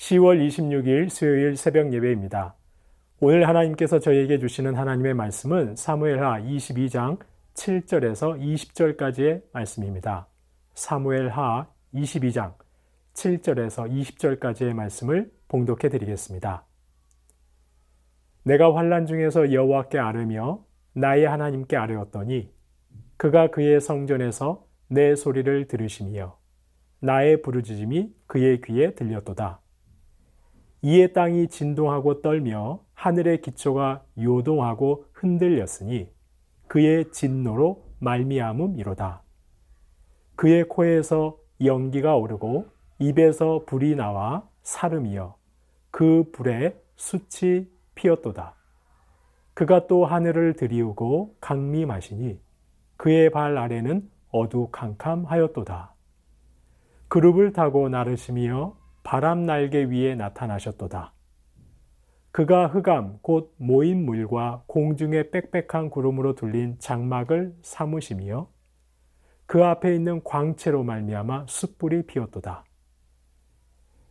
10월 26일 수요일 새벽 예배입니다. 오늘 하나님께서 저희에게 주시는 하나님의 말씀은 사무엘하 22장 7절에서 20절까지의 말씀입니다. 사무엘하 22장 7절에서 20절까지의 말씀을 봉독해 드리겠습니다. 내가 환난 중에서 여호와께 아뢰며 나의 하나님께 아뢰었더니 그가 그의 성전에서 내 소리를 들으시며 나의 부르짖음이 그의 귀에 들렸도다. 이에 땅이 진동하고 떨며 하늘의 기초가 요동하고 흔들렸으니 그의 진노로 말미암음이로다. 그의 코에서 연기가 오르고 입에서 불이 나와 사름이여 그 불에 숯이 피었도다. 그가 또 하늘을 들이우고 강림하시니 그의 발 아래는 어두캄캄하였도다. 그룹을 타고 나르시며 바람 날개 위에 나타나셨도다. 그가 흑암 곧 모인 물과 공중의 빽빽한 구름으로 둘린 장막을 삼으시며 그 앞에 있는 광채로 말미암아 숯불이 피었도다.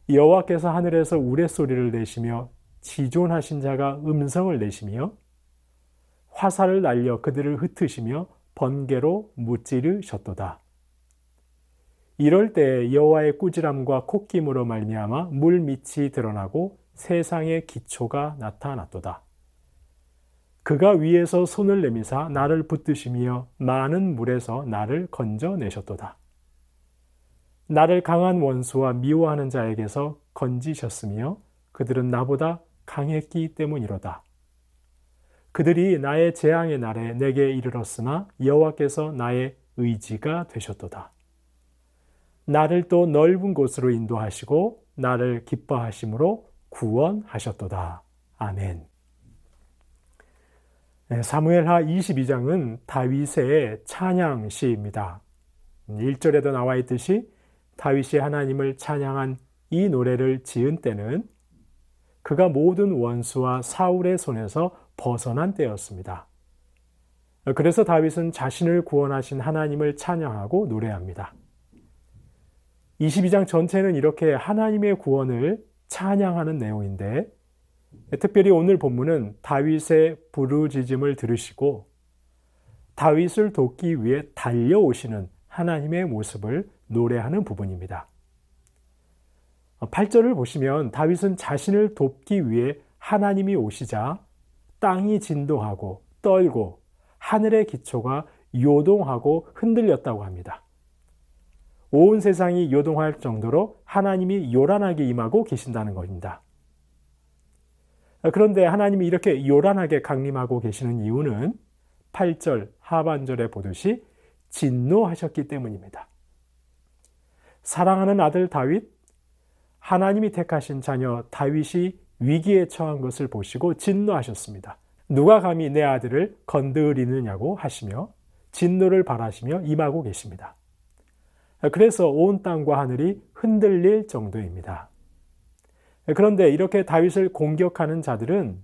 여호와께서 하늘에서 우레소리를 내시며 지존하신 자가 음성을 내시며 화살을 날려 그들을 흩으시며 번개로 무찌르셨도다. 이럴 때 여호와의 꾸지람과 콧김으로 말미암아 물 밑이 드러나고 세상의 기초가 나타났도다. 그가 위에서 손을 내미사 나를 붙드시며 많은 물에서 나를 건져내셨도다. 나를 강한 원수와 미워하는 자에게서 건지셨으며 그들은 나보다 강했기 때문이로다. 그들이 나의 재앙의 날에 내게 이르렀으나 여호와께서 나의 의지가 되셨도다. 나를 또 넓은 곳으로 인도하시고 나를 기뻐하심으로 구원하셨도다. 아멘. 사무엘하 22장은 다윗의 찬양 시입니다. 1절에도 나와 있듯이 다윗이 하나님을 찬양한 이 노래를 지은 때는 그가 모든 원수와 사울의 손에서 벗어난 때였습니다. 그래서 다윗은 자신을 구원하신 하나님을 찬양하고 노래합니다. 22장 전체는 이렇게 하나님의 구원을 찬양하는 내용인데 특별히 오늘 본문은 다윗의 부르짖음을 들으시고 다윗을 돕기 위해 달려오시는 하나님의 모습을 노래하는 부분입니다. 8절을 보시면 다윗은 자신을 돕기 위해 하나님이 오시자 땅이 진동하고 떨고 하늘의 기초가 요동하고 흔들렸다고 합니다. 온 세상이 요동할 정도로 하나님이 요란하게 임하고 계신다는 것입니다. 그런데 하나님이 이렇게 요란하게 강림하고 계시는 이유는 8절 하반절에 보듯이 진노하셨기 때문입니다. 사랑하는 아들 다윗, 하나님이 택하신 자녀 다윗이 위기에 처한 것을 보시고 진노하셨습니다. 누가 감히 내 아들을 건드리느냐고 하시며 진노를 발하시며 임하고 계십니다. 그래서 온 땅과 하늘이 흔들릴 정도입니다. 그런데 이렇게 다윗을 공격하는 자들은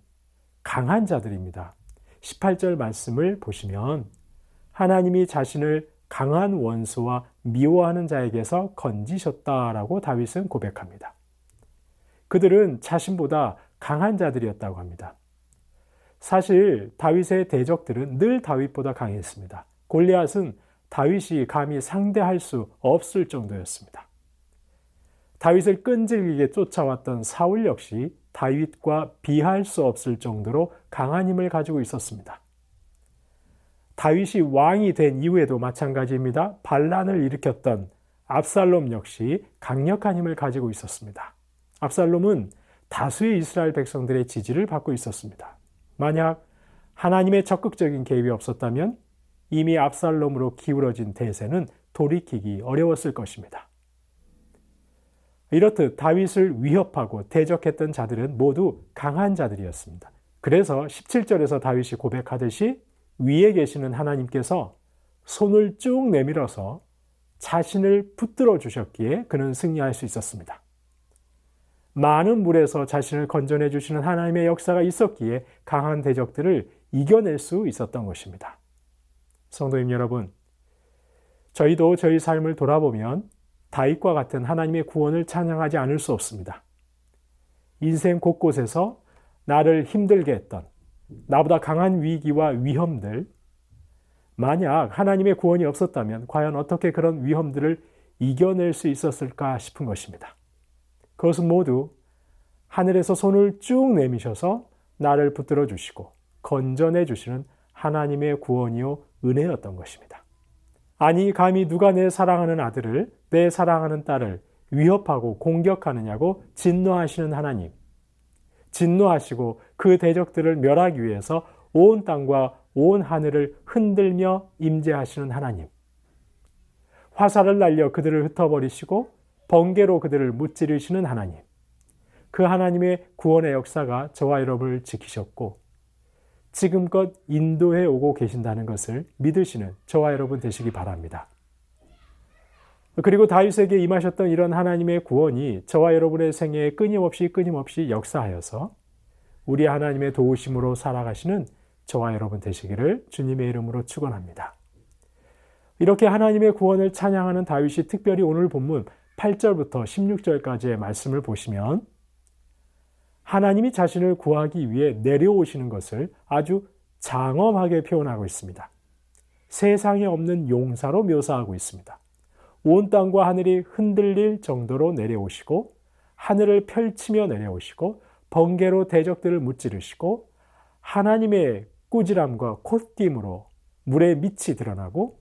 강한 자들입니다. 18절 말씀을 보시면 하나님이 자신을 강한 원수와 미워하는 자에게서 건지셨다라고 다윗은 고백합니다. 그들은 자신보다 강한 자들이었다고 합니다. 사실 다윗의 대적들은 늘 다윗보다 강했습니다. 골리앗은 다윗이 감히 상대할 수 없을 정도였습니다. 다윗을 끈질기게 쫓아왔던 사울 역시 다윗과 비할 수 없을 정도로 강한 힘을 가지고 있었습니다. 다윗이 왕이 된 이후에도 마찬가지입니다. 반란을 일으켰던 압살롬 역시 강력한 힘을 가지고 있었습니다. 압살롬은 다수의 이스라엘 백성들의 지지를 받고 있었습니다. 만약 하나님의 적극적인 개입이 없었다면 이미 압살롬으로 기울어진 대세는 돌이키기 어려웠을 것입니다. 이렇듯 다윗을 위협하고 대적했던 자들은 모두 강한 자들이었습니다. 그래서 17절에서 다윗이 고백하듯이 위에 계시는 하나님께서 손을 쭉 내밀어서 자신을 붙들어 주셨기에 그는 승리할 수 있었습니다. 많은 물에서 자신을 건져내 주시는 하나님의 역사가 있었기에 강한 대적들을 이겨낼 수 있었던 것입니다. 성도님 여러분, 저희도 저희 삶을 돌아보면 다윗과 같은 하나님의 구원을 찬양하지 않을 수 없습니다. 인생 곳곳에서 나를 힘들게 했던 나보다 강한 위기와 위험들, 만약 하나님의 구원이 없었다면 과연 어떻게 그런 위험들을 이겨낼 수 있었을까 싶은 것입니다. 그것은 모두 하늘에서 손을 쭉 내미셔서 나를 붙들어 주시고 건져내 주시는 하나님의 구원이요 은혜였던 것입니다. 아니 감히 누가 내 사랑하는 아들을, 내 사랑하는 딸을 위협하고 공격하느냐고 진노하시는 하나님, 진노하시고 그 대적들을 멸하기 위해서 온 땅과 온 하늘을 흔들며 임재하시는 하나님, 화살을 날려 그들을 흩어버리시고 번개로 그들을 무찌르시는 하나님, 그 하나님의 구원의 역사가 저와 여러분을 지키셨고 지금껏 인도해 오고 계신다는 것을 믿으시는 저와 여러분 되시기 바랍니다. 그리고 다윗에게 임하셨던 이런 하나님의 구원이 저와 여러분의 생애에 끊임없이 역사하여서 우리 하나님의 도우심으로 살아가시는 저와 여러분 되시기를 주님의 이름으로 축원합니다. 이렇게 하나님의 구원을 찬양하는 다윗이 특별히 오늘 본문 8절부터 16절까지의 말씀을 보시면 하나님이 자신을 구하기 위해 내려오시는 것을 아주 장엄하게 표현하고 있습니다. 세상에 없는 용사로 묘사하고 있습니다. 온 땅과 하늘이 흔들릴 정도로 내려오시고 하늘을 펼치며 내려오시고 번개로 대적들을 무찌르시고 하나님의 꾸지람과 콧김으로 물의 밑이 드러나고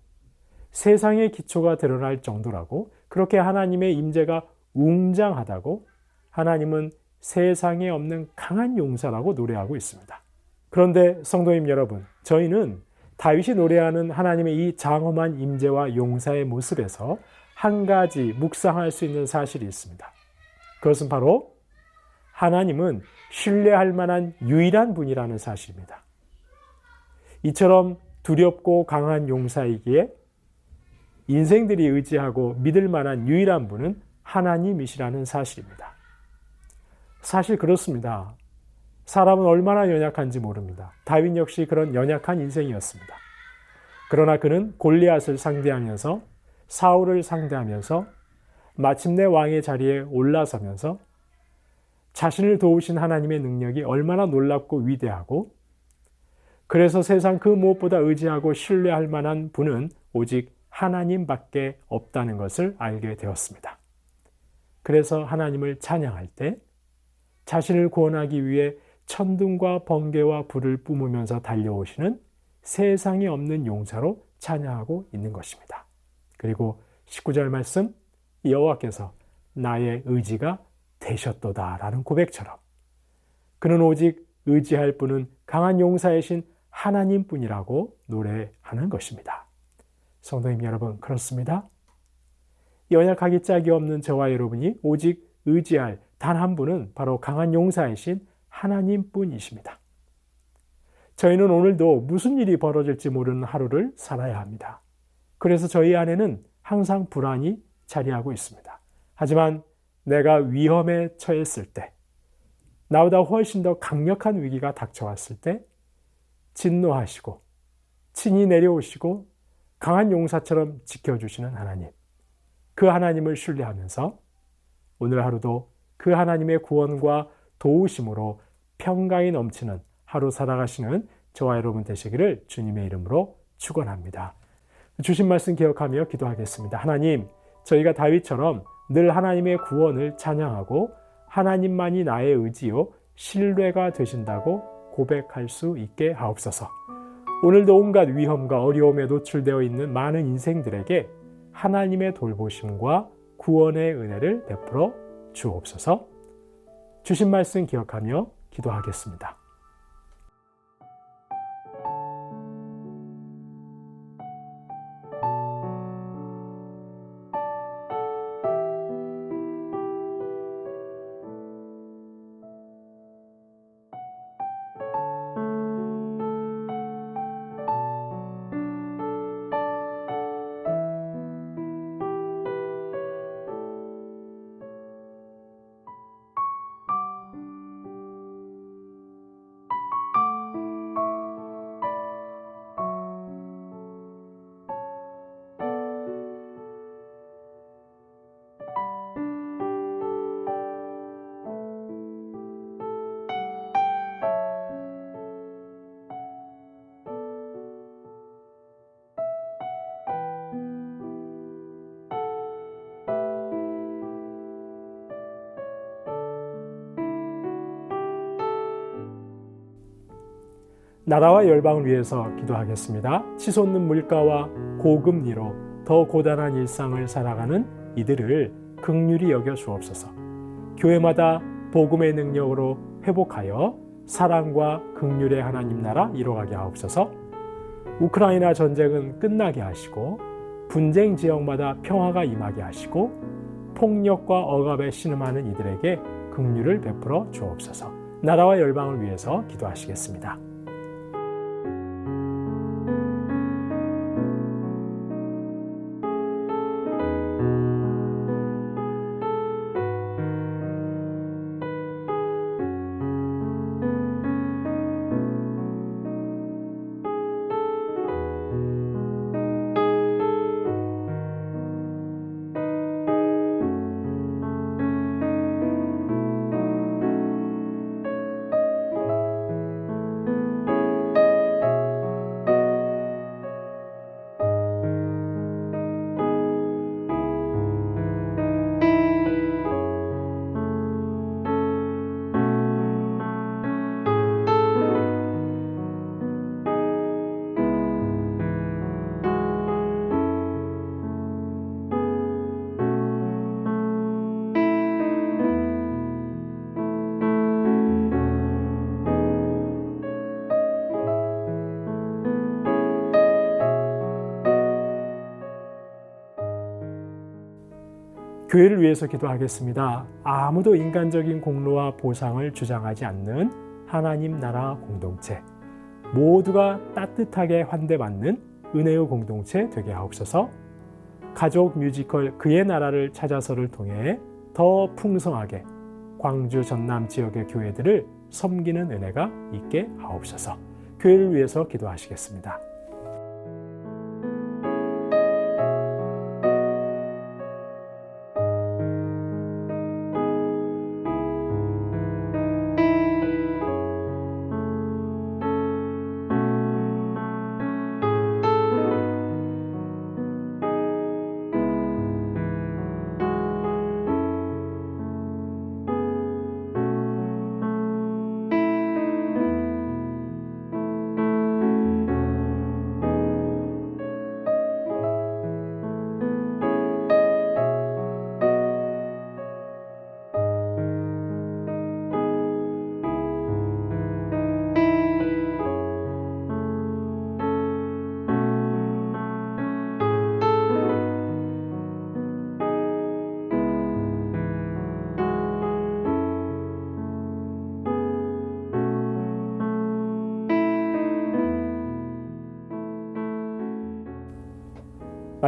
세상의 기초가 드러날 정도라고, 그렇게 하나님의 임재가 웅장하다고 하나님은 세상에 없는 강한 용사라고 노래하고 있습니다. 그런데 성도님 여러분, 저희는 다윗이 노래하는 하나님의 이 장엄한 임재와 용사의 모습에서 한 가지 묵상할 수 있는 사실이 있습니다. 그것은 바로 하나님은 신뢰할 만한 유일한 분이라는 사실입니다. 이처럼 두렵고 강한 용사이기에 인생들이 의지하고 믿을 만한 유일한 분은 하나님이시라는 사실입니다. 사실 그렇습니다. 사람은 얼마나 연약한지 모릅니다. 다윗 역시 그런 연약한 인생이었습니다. 그러나 그는 골리앗을 상대하면서, 사울을 상대하면서 마침내 왕의 자리에 올라서면서 자신을 도우신 하나님의 능력이 얼마나 놀랍고 위대하고, 그래서 세상 그 무엇보다 의지하고 신뢰할 만한 분은 오직 하나님밖에 없다는 것을 알게 되었습니다. 그래서 하나님을 찬양할 때 자신을 구원하기 위해 천둥과 번개와 불을 뿜으면서 달려오시는 세상에 없는 용사로 찬양하고 있는 것입니다. 그리고 19절 말씀, 여호와께서 나의 의지가 되셨도다라는 고백처럼 그는 오직 의지할 분은 강한 용사이신 하나님뿐이라고 노래하는 것입니다. 성도님 여러분, 그렇습니다. 연약하기 짝이 없는 저와 여러분이 오직 의지할 단 한 분은 바로 강한 용사이신 하나님뿐이십니다. 저희는 오늘도 무슨 일이 벌어질지 모르는 하루를 살아야 합니다. 그래서 저희 안에는 항상 불안이 자리하고 있습니다. 하지만 내가 위험에 처했을 때, 나보다 훨씬 더 강력한 위기가 닥쳐왔을 때 진노하시고 친히 내려오시고 강한 용사처럼 지켜주시는 하나님, 그 하나님을 신뢰하면서 오늘 하루도 그 하나님의 구원과 도우심으로 평강이 넘치는 하루 살아가시는 저와 여러분 되시기를 주님의 이름으로 축원합니다. 주신 말씀 기억하며 기도하겠습니다. 하나님, 저희가 다윗처럼 늘 하나님의 구원을 찬양하고 하나님만이 나의 의지요 신뢰가 되신다고 고백할 수 있게 하옵소서. 오늘도 온갖 위험과 어려움에 노출되어 있는 많은 인생들에게 하나님의 돌보심과 구원의 은혜를 베풀어 주옵소서. 주신 말씀 기억하며 기도하겠습니다. 나라와 열방을 위해서 기도하겠습니다. 치솟는 물가와 고금리로 더 고단한 일상을 살아가는 이들을 긍휼히 여겨 주옵소서. 교회마다 복음의 능력으로 회복하여 사랑과 긍휼의 하나님 나라 이뤄가게 하옵소서. 우크라이나 전쟁은 끝나게 하시고 분쟁 지역마다 평화가 임하게 하시고 폭력과 억압에 신음하는 이들에게 긍휼을 베풀어 주옵소서. 나라와 열방을 위해서 기도하시겠습니다. 교회를 위해서 기도하겠습니다. 아무도 인간적인 공로와 보상을 주장하지 않는 하나님 나라 공동체, 모두가 따뜻하게 환대받는 은혜의 공동체 되게 하옵소서. 가족 뮤지컬 그의 나라를 찾아서를 통해 더 풍성하게 광주 전남 지역의 교회들을 섬기는 은혜가 있게 하옵소서. 교회를 위해서 기도하시겠습니다.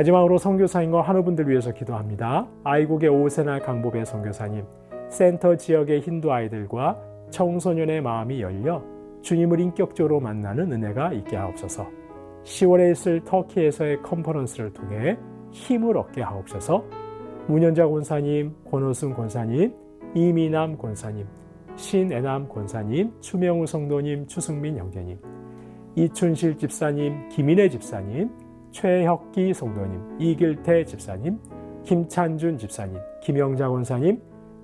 마지막으로 선교사님과 환우분들 위해서 기도합니다. 아이국의 오세날 강보배 선교사님, 센터 지역의 힌두 아이들과 청소년의 마음이 열려 주님을 인격적으로 만나는 은혜가 있게 하옵소서. 10월에 있을 터키에서의 컨퍼런스를 통해 힘을 얻게 하옵소서. 문현자 권사님, 권호순 권사님, 이미남 권사님, 신애남 권사님, 추명우 성도님, 추승민 형제님, 이춘실 집사님, 김인혜 집사님, 최혁기 성도님, 이길태 집사님, 김찬준 집사님, 김영자 권사님,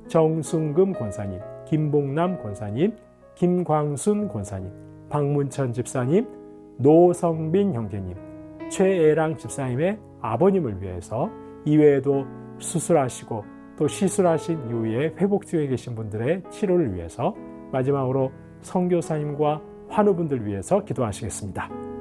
정순금 권사님, 김봉남 권사님, 김광순 권사님, 박문천 집사님, 노성빈 형제님, 최애랑 집사님의 아버님을 위해서 이외에도 수술하시고 또 시술하신 이후에 회복 중에 계신 분들의 치료를 위해서 마지막으로 선교사님과 환우분들 위해서 기도하시겠습니다.